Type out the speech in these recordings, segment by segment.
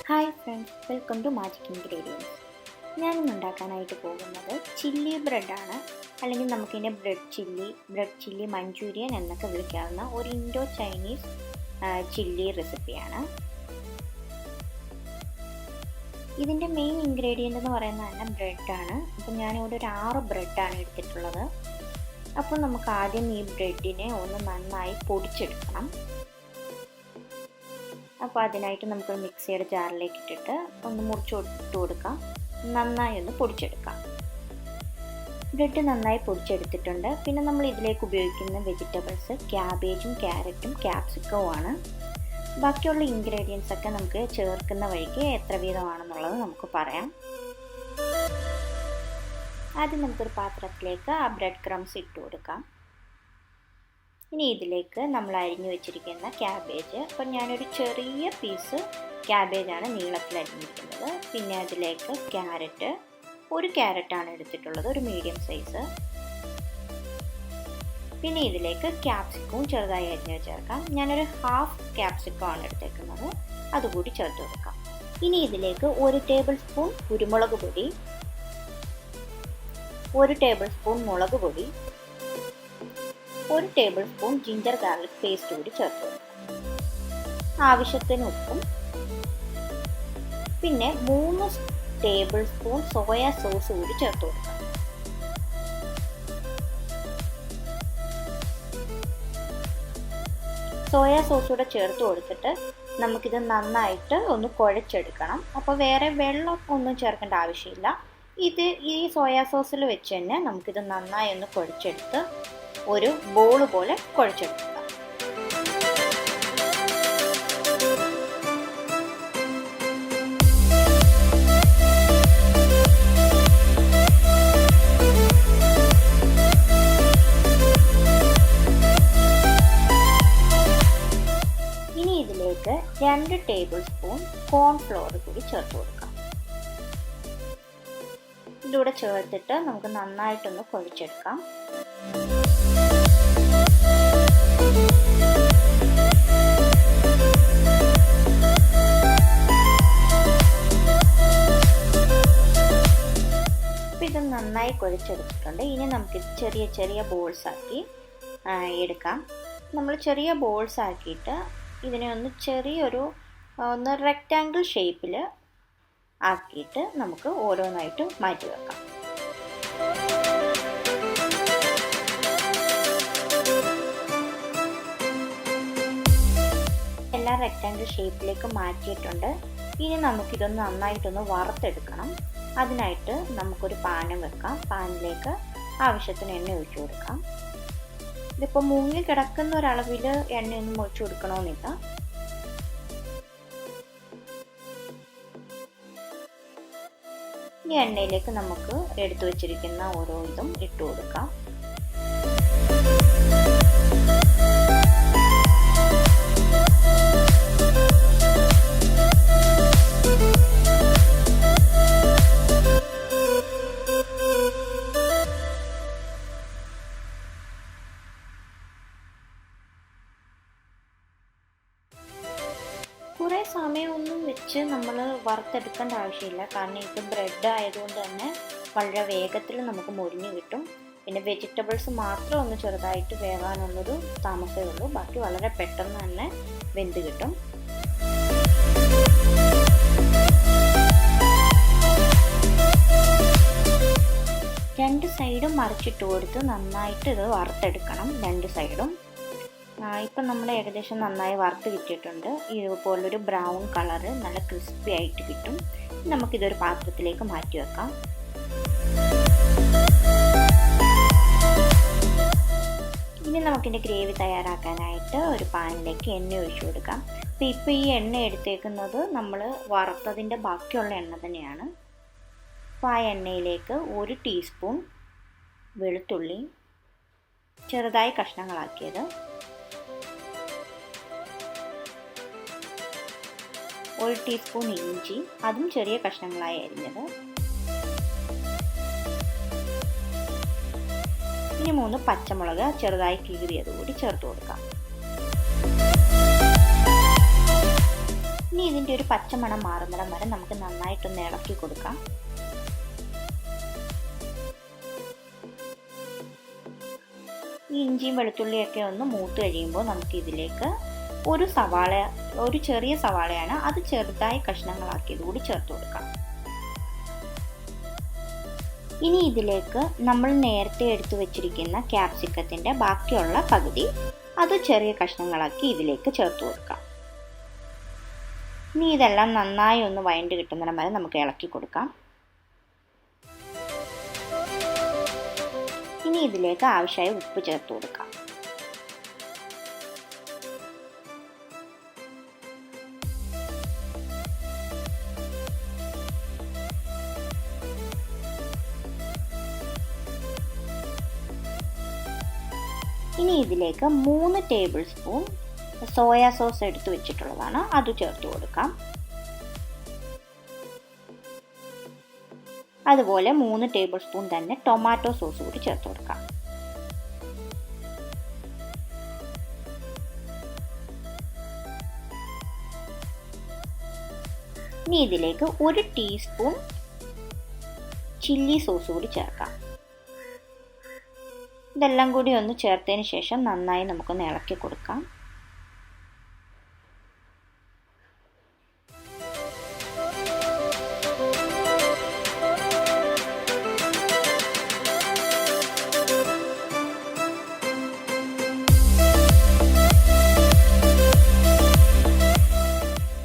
Hi friends, welcome to magic ingredients. ഞാനിന്ന് ഉണ്ടാക്കാനായിട്ട് പോകുന്നത് ചില്ലി ബ്രെഡാണ്. അല്ലെങ്കിൽ നമുക്കിതിനെ ബ്രെഡ് ചില്ലി മഞ്ചൂരിയൻ എന്നൊക്കെ വിളിക്കാവുന്ന ഒരു ഇൻഡോ ചൈനീസ് ചില്ലി റെസിപ്പിയാണ്. ഇതിൻ്റെ മെയിൻ ഇൻഗ്രീഡിയൻ്റ് എന്ന് പറയുന്നത് തന്നെ ബ്രെഡാണ്. അപ്പം ഞാനിവിടെ ഒരു 6 ബ്രെഡാണ് എടുത്തിട്ടുള്ളത്. അപ്പോൾ നമുക്ക് ആദ്യം ഈ ബ്രെഡിനെ ഒന്ന് നന്നായി പൊടിച്ചെടുക്കണം. അപ്പോൾ അതിനായിട്ട് നമുക്ക് മിക്സിയുടെ ജാറിലേക്ക് ഇട്ടിട്ട് ഒന്ന് മുറിച്ചിട്ട് കൊടുക്കാം. നന്നായി ഒന്ന് പൊടിച്ചെടുക്കാം. ബ്രെഡ് നന്നായി പൊടിച്ചെടുത്തിട്ടുണ്ട്. പിന്നെ നമ്മൾ ഇതിലേക്ക് ഉപയോഗിക്കുന്ന വെജിറ്റബിൾസ് ക്യാബേജും ക്യാരറ്റും ക്യാപ്സിക്കവും ആണ്. ബാക്കിയുള്ള ഇൻഗ്രീഡിയൻസ് ഒക്കെ നമുക്ക് ചേർക്കുന്ന വഴിക്ക് എത്ര വീതമാണെന്നുള്ളത് നമുക്ക് പറയാം. ആദ്യം നമുക്കൊരു പാത്രത്തിലേക്ക് ആ ബ്രെഡ് ക്രംസ് ഇട്ട് കൊടുക്കാം. ഇനി ഇതിലേക്ക് നമ്മൾ അരിഞ്ഞു വെച്ചിരിക്കുന്ന ക്യാബേജ്, അപ്പം ഞാനൊരു ചെറിയ പീസ് ക്യാബേജാണ് നീളത്തിൽ അരിഞ്ഞിരിക്കുന്നത്. പിന്നെ അതിലേക്ക് ക്യാരറ്റ്, ഒരു ക്യാരറ്റാണ് എടുത്തിട്ടുള്ളത്, ഒരു മീഡിയം സൈസ്. പിന്നെ ഇതിലേക്ക് ക്യാപ്സിക്കവും ചെറുതായി അരിഞ്ഞ് ചേർക്കാം. ഞാനൊരു ഹാഫ് ക്യാപ്സിക്കം ആണ് എടുത്തേക്കുന്നത്, അതുകൂടി ചേർത്ത് കൊടുക്കാം. ഇനി ഇതിലേക്ക് 1 ടേബിൾ സ്പൂൺ കുരുമുളക് പൊടി, 1 ടേബിൾ സ്പൂൺ മുളക് പൊടി, 1 table spoon ginger garlic paste കൂടി ചേർത്ത് കൊടുക്കാം. ആവശ്യത്തിന് ഉപ്പും, പിന്നെ 3 ടേബിൾ സ്പൂൺ സോയ സോസ് കൂടി ചേർത്ത് കൊടുക്കാം. സോയ സോസ് കൂടെ ചേർത്ത് കൊടുത്തിട്ട് നമുക്കിത് നന്നായിട്ട് ഒന്ന് കുഴച്ചെടുക്കണം. അപ്പോൾ വേറെ വെള്ളം ഒന്നും ചേർക്കേണ്ട ആവശ്യമില്ല. ഈ സോയ സോസിൽ വെച്ച് തന്നെ നമുക്കിത് നന്നായി ഒന്ന് കുഴച്ചെടുത്ത് ഒരു ബോൾ പോലെ കുഴച്ചെടുക്കുക. ഇനി ഇതിലേക്ക് 2 ടേബിൾ സ്പൂൺ കോൺഫ്ലോർ കൂടി ചേർത്ത് കൊടുക്കാം. ഇതിലൂടെ ചേർത്തിട്ട് നമുക്ക് നന്നായിട്ടൊന്ന് കുഴച്ചെടുക്കാം. ഇത് നന്നായി കുഴച്ചെടുത്തിട്ടുണ്ട്. ഇനി നമുക്കിത് ചെറിയ ചെറിയ ബോൾസ് ആക്കി എടുക്കാം. നമ്മൾ ചെറിയ ബോൾസ് ആക്കിയിട്ട് ഇതിനെ ഒന്ന് റെക്റ്റാങ്കിൾ ഷേപ്പിൽ ആക്കിയിട്ട് നമുക്ക് ഓരോന്നായിട്ട് മാറ്റി വെക്കാം. എല്ലാം റെക്റ്റാങ്കിൾ ഷേപ്പിലേക്ക് മാറ്റിയിട്ടുണ്ട്. ഇനി നമുക്കിതൊന്ന് നന്നായിട്ടൊന്ന് വറുത്തെടുക്കണം. അതിനായിട്ട് നമുക്കൊരു പാനം വെക്കാം. പാനിലേക്ക് ആവശ്യത്തിന് എണ്ണ ഒഴിച്ചു കൊടുക്കാം. ഇതിപ്പോൾ മുങ്ങി കിടക്കുന്ന ഒരളവിൽ എണ്ണയൊന്നും ഒഴിച്ചു കൊടുക്കണമെന്നില്ല. ഈ എണ്ണയിലേക്ക് നമുക്ക് എടുത്തു വച്ചിരിക്കുന്ന ഓരോ ഇതും ഇട്ട് കൊടുക്കാം. കുറേ സമയമൊന്നും വെച്ച് നമ്മൾ വറുത്തെടുക്കേണ്ട ആവശ്യമില്ല. കാരണം ഇത് ബ്രെഡ് ആയതുകൊണ്ട് തന്നെ വളരെ വേഗത്തിൽ നമുക്ക് മൊരിഞ്ഞ് കിട്ടും. പിന്നെ വെജിറ്റബിൾസ് മാത്രം ഒന്ന് ചെറുതായിട്ട് വേകാനുള്ളൊരു താമസമേ ഉള്ളൂ. ബാക്കി വളരെ പെട്ടെന്ന് തന്നെ വെന്ത് കിട്ടും. രണ്ട് സൈഡും മറിച്ചിട്ട് കൊടുത്ത് നന്നായിട്ട് ഇത് വറുത്തെടുക്കണം. 2 സൈഡും ഇപ്പം നമ്മൾ ഏകദേശം നന്നായി വറുത്ത് കിട്ടിയിട്ടുണ്ട്. ഇതുപോലൊരു ബ്രൗൺ കളറ് നല്ല ക്രിസ്പി ആയിട്ട് കിട്ടും. നമുക്കിതൊരു പാത്രത്തിലേക്ക് മാറ്റി വെക്കാം. ഇനി നമുക്കിൻ്റെ ഗ്രേവി തയ്യാറാക്കാനായിട്ട് ഒരു പാനിലേക്ക് എണ്ണ ഒഴിച്ചു കൊടുക്കാം. അപ്പോൾ ഇപ്പോൾ ഈ എണ്ണ എടുത്തേക്കുന്നത് നമ്മൾ വറുത്തതിൻ്റെ ബാക്കിയുള്ള എണ്ണ തന്നെയാണ്. അപ്പോൾ ആ എണ്ണയിലേക്ക് 1 ടീസ്പൂൺ വെളുത്തുള്ളി ചെറുതായി കഷ്ണങ്ങളാക്കിയത്, 1 ടീസ്പൂൺ ഇഞ്ചി, അതും ചെറിയ കഷ്ണങ്ങളായി അരിഞ്ഞത്, ഇനി 3 പച്ചമുളക് ചെറുതായി കീറിയത് കൂടി ചേർത്ത് കൊടുക്കാം. ഇനി ഇതിൻ്റെ ഒരു പച്ചമണം മാറുന്നിടം വരെ നമുക്ക് നന്നായിട്ടൊന്ന് ഇളക്കി കൊടുക്കാം. ഈ ഇഞ്ചിയും വെളുത്തുള്ളിയൊക്കെ ഒന്ന് മൂത്ത് കഴിയുമ്പോൾ നമുക്ക് ഇതിലേക്ക് ഒരു ചെറിയ സവാളയാണ്, അത് ചെറുതായി കഷ്ണങ്ങളാക്കിയത് കൂടി ചേർത്ത് കൊടുക്കാം. ഇനി ഇതിലേക്ക് നമ്മൾ നേരത്തെ എടുത്തു വെച്ചിരിക്കുന്ന ക്യാപ്സിക്കത്തിൻ്റെ ബാക്കിയുള്ള പകുതി അത് ചെറിയ കഷ്ണങ്ങളാക്കി ഇതിലേക്ക് ചേർത്ത് കൊടുക്കാം. ഇനി ഇതെല്ലാം നന്നായി ഒന്ന് വഴണ്ട് കിട്ടുന്നിടം വരെ നമുക്ക് ഇളക്കി കൊടുക്കാം. ഇനി ഇതിലേക്ക് ആവശ്യമായ ഉപ്പ് ചേർത്ത് കൊടുക്കാം. ഇനി ഇതിലേക്ക് 3 ടേബിൾ സ്പൂൺ സോയ സോസ് എടുത്തു വെച്ചിട്ടുള്ളതാണ്, അത് ചേർത്ത് കൊടുക്കാം. അതുപോലെ 3 ടേബിൾ സ്പൂൺ തന്നെ ടൊമാറ്റോ സോസ് കൂടി ചേർത്ത് കൊടുക്കാം. ഇനി ഇതിലേക്ക് 1 ടീസ്പൂൺ ചില്ലി സോസ് കൂടി ചേർക്കാം. ഇതെല്ലാം കൂടി ഒന്ന് ചേർത്തതിന് ശേഷം നന്നായി നമുക്കൊന്ന് ഇളക്കി കൊടുക്കാം.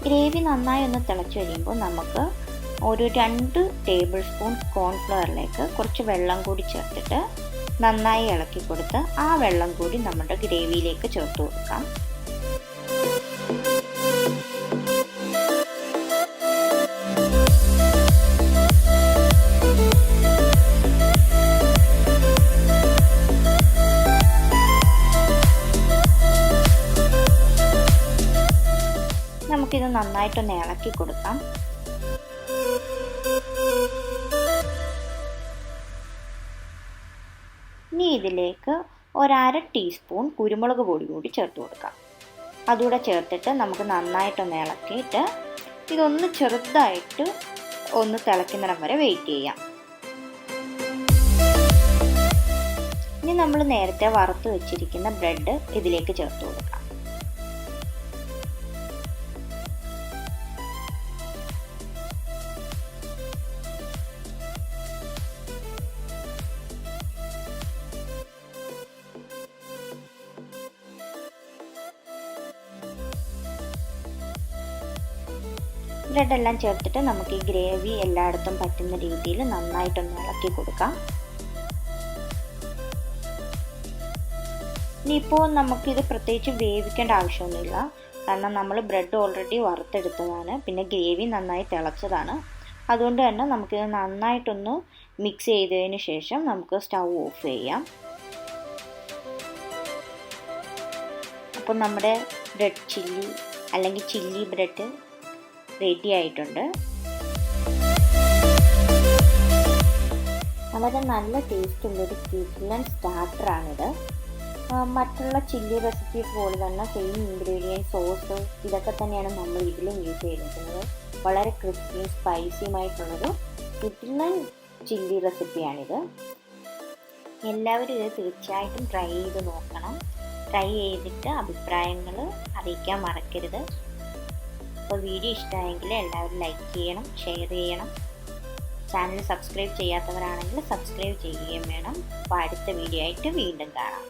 ഗ്രേവി നന്നായി ഒന്ന് തിളച്ച് കഴിയുമ്പോൾ നമുക്ക് ഒരു 2 ടേബിൾ സ്പൂൺ കോൺഫ്ലവറിലേക്ക് കുറച്ച് വെള്ളം കൂടി ചേർത്തിട്ട് നന്നായി ഇളക്കി കൊടുത്ത് ആ വെള്ളം കൂടി നമ്മുടെ ഗ്രേവിയിലേക്ക് ചേർത്ത് കൊടുക്കാം. നമുക്കിത് നന്നായിട്ടൊന്ന് ഇളക്കി കൊടുക്കാം. ഇനി ഇതിലേക്ക് 1/2 ടീസ്പൂൺ കുരുമുളക് പൊടി കൂടി ചേർത്ത് കൊടുക്കാം. അതുകൂടെ ചേർത്തിട്ട് നമുക്ക് നന്നായിട്ടൊന്ന് ഇളക്കിയിട്ട് ഇതൊന്ന് ചെറുതായിട്ട് ഒന്ന് തിളയ്ക്കുന്നിടം വരെ വെയിറ്റ് ചെയ്യാം. ഇനി നമ്മൾ നേരത്തെ വറുത്ത് വെച്ചിരിക്കുന്ന ബ്രെഡ് ഇതിലേക്ക് ചേർത്ത് കൊടുക്കാം. ബ്രെഡെല്ലാം ചേർത്തിട്ട് നമുക്ക് ഈ ഗ്രേവി എല്ലായിടത്തും പറ്റുന്ന രീതിയിൽ നന്നായിട്ടൊന്ന് ഇളക്കി കൊടുക്കാം. ഇനിയിപ്പോൾ നമുക്കിത് പ്രത്യേകിച്ച് വേവിക്കേണ്ട ആവശ്യമൊന്നുമില്ല, കാരണം നമ്മൾ ബ്രെഡ് ഓൾറെഡി വറുത്തെടുത്തതാണ്, പിന്നെ ഗ്രേവി നന്നായി തിളച്ചതാണ്. അതുകൊണ്ട് തന്നെ നമുക്കിത് നന്നായിട്ടൊന്ന് മിക്സ് ചെയ്തതിന് ശേഷം നമുക്ക് സ്റ്റൗ ഓഫ് ചെയ്യാം. അപ്പോൾ നമ്മുടെ ബ്രെഡ് ചില്ലി അല്ലെങ്കിൽ ചില്ലി ബ്രെഡ് റെഡി ആയിട്ടുണ്ട്. വളരെ നല്ല ടേസ്റ്റുള്ളൊരു കിഡിലൻ സ്റ്റാർട്ടറാണിത്. മറ്റുള്ള ചില്ലി റെസിപ്പീസ് പോലെ തന്നെ സെയിം ഇൻഗ്രീഡിയൻറ്റ്, സോസ് ഇതൊക്കെ തന്നെയാണ് നമ്മൾ ഇതിലും യൂസ് ചെയ്തിരിക്കുന്നത്. വളരെ ക്രിസ്പിയും സ്പൈസിയുമായിട്ടുള്ളൊരു കിഡിലൻ ചില്ലി റെസിപ്പിയാണിത്. എല്ലാവരും ഇത് തീർച്ചയായിട്ടും ട്രൈ ചെയ്ത് നോക്കണം. ട്രൈ ചെയ്തിട്ട് അഭിപ്രായങ്ങൾ അറിയിക്കാൻ മറക്കരുത്. അപ്പോൾ വീഡിയോ ഇഷ്ടമായെങ്കിൽ എല്ലാവരും ലൈക്ക് ചെയ്യണം, ഷെയർ ചെയ്യണം. ചാനൽ സബ്സ്ക്രൈബ് ചെയ്യാത്തവരാണെങ്കിൽ സബ്സ്ക്രൈബ് ചെയ്യുകയും വേണം. അപ്പോൾ അടുത്ത വീഡിയോ ആയിട്ട് വീണ്ടും കാണാം.